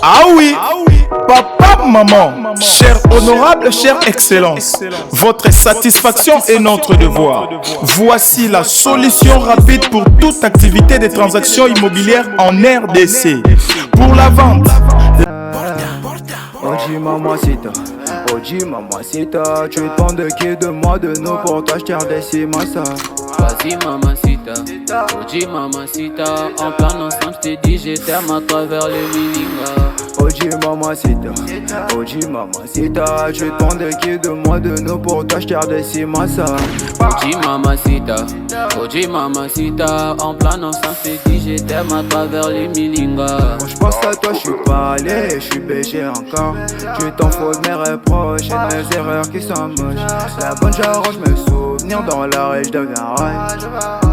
Ah oui, papa, maman, cher honorable, chère excellence, votre satisfaction est notre devoir. Voici la solution rapide pour toute activité de transactions immobilières en RDC. Pour la vente, Oji mamacita, Oji mamacita, tu demandes de qui de moi de nous pour t'acheter des massa. Vas-y mamacita, Oji mamacita, en plan ensemble j't'ai dit je t'aime à travers le mininga. Oji mamacita, tu demandes de qui de moi de nous pour t'acheter des massa. Oji mamacita, en plan ensemble j't'ai dit je t'aime à travers le mininga. Quand je pense à toi, je suis pas allé, je suis BG encore. Tu t'en fous de mes reproches et de mes erreurs qui sont moches. La bonne j'arrange mes souvenirs dans la rage, je deviens rage.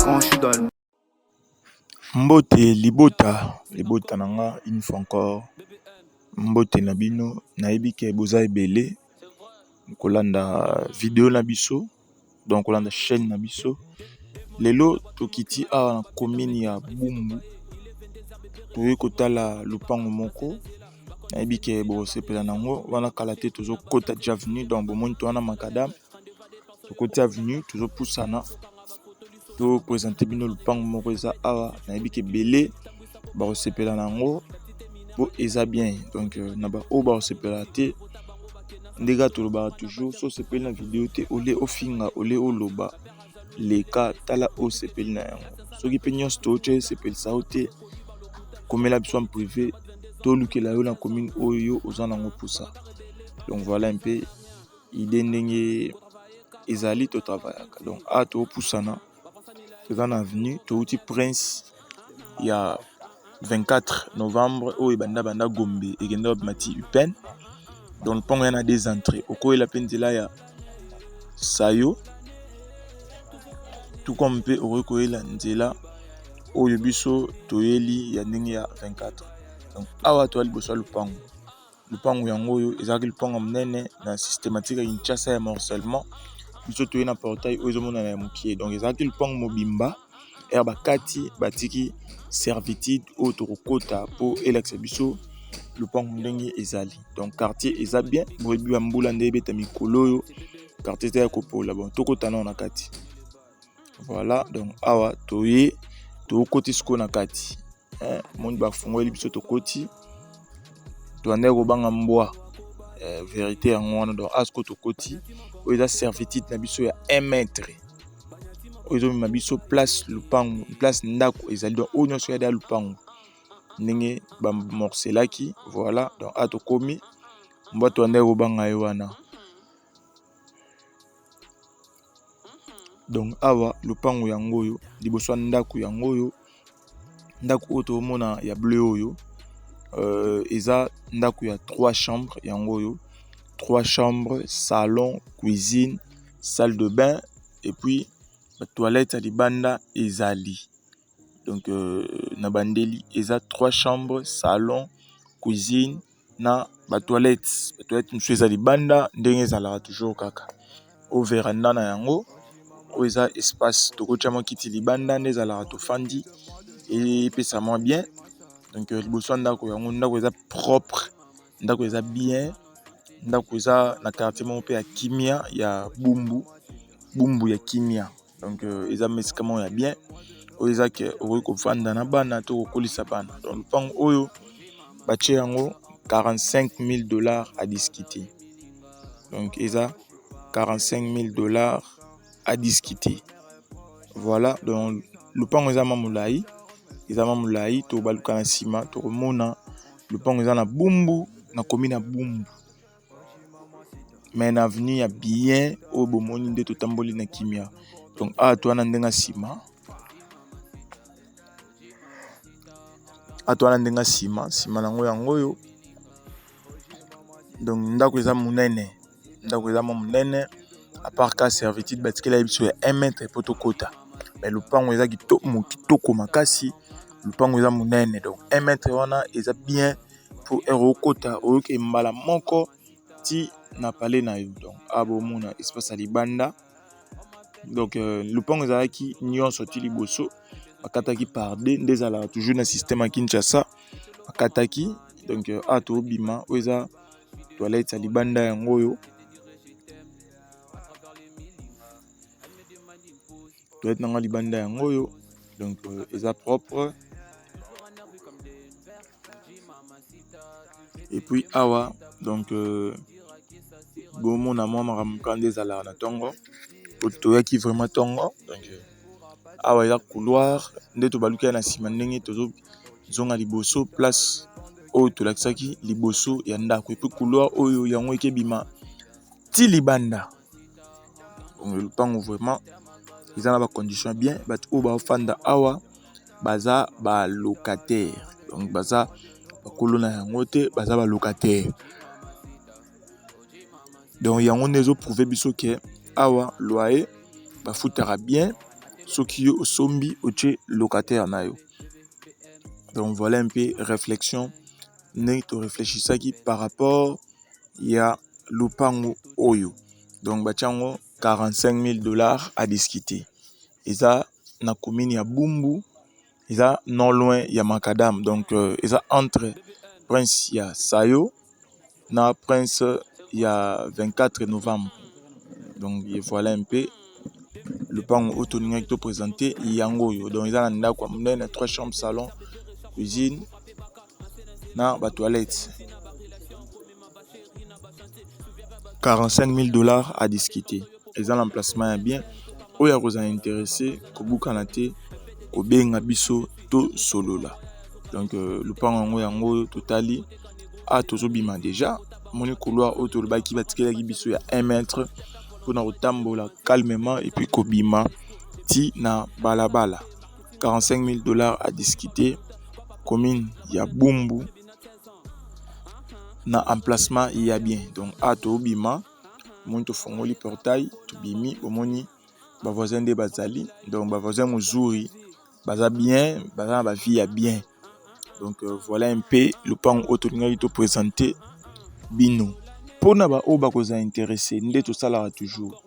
Quand je suis dans le Mbote libota nanga une fois encore. Mbote nabino nayebi ke boza ebele kolanda vidéo na biso, donc kolanda chaîne na biso. Lelo tokiti awa na commune ya Bumbu. Toye kotala lupango moko. Nayebi ke bosepela nango wana kala te tozo kota avenue, donc bomoni to wana makadam. Tokoti avenue tozo pusana. To présenter bino lupango moko eza awa nayebi ke belé bosepela nango po eza bien. Donc na ba o bosepela te ndega toloba toujours so sepeli na vidéo te ole ofinga ole oloba leka tala o sepeli na yango. Soki pe nyonso toche sepeli sa ote komela biso en privé to lukela yo na commune oyo oza nango pusa. Donc voilà un peu idée ndenge ezali to travaillaka. Donc a to pusana toza na avenue touti Prince ya 24 novembre oyo banda Gombe ekenda mati Upen. Donc le pont yana des entrées oko la pendela ya sayo tout comme pe oko la nzela oyo biso toyeli ya ndenge ya 24. Donc awa to ali boso lupango yango oyo ezaki lupango monene na systématique ya Kinshasa ya morcellement biso toye na portail oyo ezomona na mukie. Donc ezaki lupango mobimba er bakati batiki servitude oyo tokokota po elexa biso lupango ndenge ezali. Donc quartier eza bien boyebi mbula nde beta mikolo oyo quartier ya kopola bon tokotana na kati. Voilà, donc awa toye tokoti siko na kati. Monde bafungoli biso tokoti toande kobanga mbwa vérité yango wana. Donc asko tokoti oyo eza servitude na biso ya 1 mètre oyo ma biso place lupango place ndako ezali. Donc oyo nyonso ya da lupango ndenge ba morcelaki. Voilà, donc ato komi mbwa toande kobanga yo wana. Donc awa lupango yango oyo liboso ndako yango oyo ndako oyo tomona ya bleu oyo eza ndako ya 3 chambres yango oyo 3 chambres, salon, cuisine, salle de bain et puis la toilette à libanda ezali. Donc na bandeli eza 3 chambres, salon, cuisine na ba toilette nous eza libanda ndenge ezala toujours kaka au véranda na yango oyo eza espace tokotiama kiti libanda nde ezala to fandi et pesa moins bien. Donc liboso ndako yango ndako eza propre, ndako eza bien, ndako eza na quartier moko pe ya kimia ya Bumbu ya kimia. Donc eza mesika ya bien oyo eza ke okoki kofanda na bana to kokolisa bana. Donc lupango oyo batie yango $45 000 à discuter. Donc eza $45 000 à discuter. Voilà, donc lupango eza mamulai to baluka na sima to komona lupango eza na Bumbu na commune ya Bumbu. Mais na avenue ya bien o bomoni nde to tamboli na kimia. Donc a to na ndenga sima sima nango yango yo. Donc ndako eza munene à part ka servitude batikela biso ya 1 mètre potokota. Mais lupango eza kitoko makasi, lupango eza munene. Donc 1 mètre wana eza bien pour erokota oyoke mbala moko ti na palais na yo. Donc abomona espace alibanda. Donc lupango ezalaki nyonso ti liboso bakataki par deux ndezala toujours na système ya Kinshasa bakataki donc ato bima oza toilette ya libanda yango oyo toilette nanga libanda yango oyo donc eza propre. Et puis awa donc bomona mwa makambo kande ezalaka na ntongo toyaki vraiment ntongo donc awa eza couloir nde tobaluki na nsima ndenge tozozonga liboso place oyo tolakisaki liboso ya ndako. Et puis couloir oyo yango ekebima ti libanda lupango vraiment eza na bacondition bien bato oyo baofanda awa baza balocataire donc baza bakolo na yango te baza balocataire donc yango nde ezoprouve biso ke awa loyer bafutaka bien soki yo osombi otie locataire na yo. Donc voilà un peu réflexion ndenge toréfléchisaki par rapport ya lupango oyo. Donc batiango $45,000 à discuter. Eza na commune ya Bumbu, eza non loin ya Macadam. Donc eza entre Prince ya Sayo na Prince ya 24 novembre. Donc voilà un peu le pan autonomie qui présenté yango yo. Donc eza na ndako monene 3 chambres, salon, cuisine na ba toilette. $45,000 à discuter. Eza l'emplacement est bien. Oya vous a intéressé ko bukana te ko benga biso to solola. Donc le pan yango totali a tozobima déjà moni couloir auto le baki batikela ki biso ya 1 mètre pour na rotambola calmement et puis kobima ti na balabala. $45,000 à discuter. Commune ya Bumbu na emplacement ya bien. Donc a to bima moni to fongoli portail to bimi omoni ba voisin de bazali donc ba voisin muzuri baza bien baza ba vie ya bien. Donc voilà un peu le pan autonomie to présenter bino pona ba o ba koza intéressé nde to sala toujours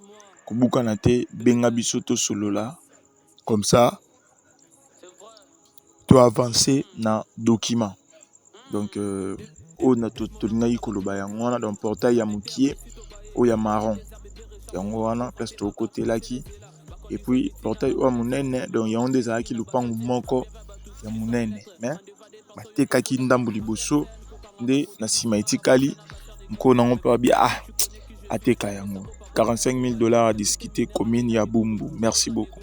kobukana te benga biso to solola comme ça to avancer na document. Donc o na to lingai koloba yango wana dans portail ya mukie o ya marron yango wana place to côté laki et puis portail o munene donc yango ndeza ki lupango moko ya munene mais batekaki ndambo liboso nde na sima etikali mko nango pa bien ateka yango. $45,000 à discuter commune ya Bumbu. Merci beaucoup.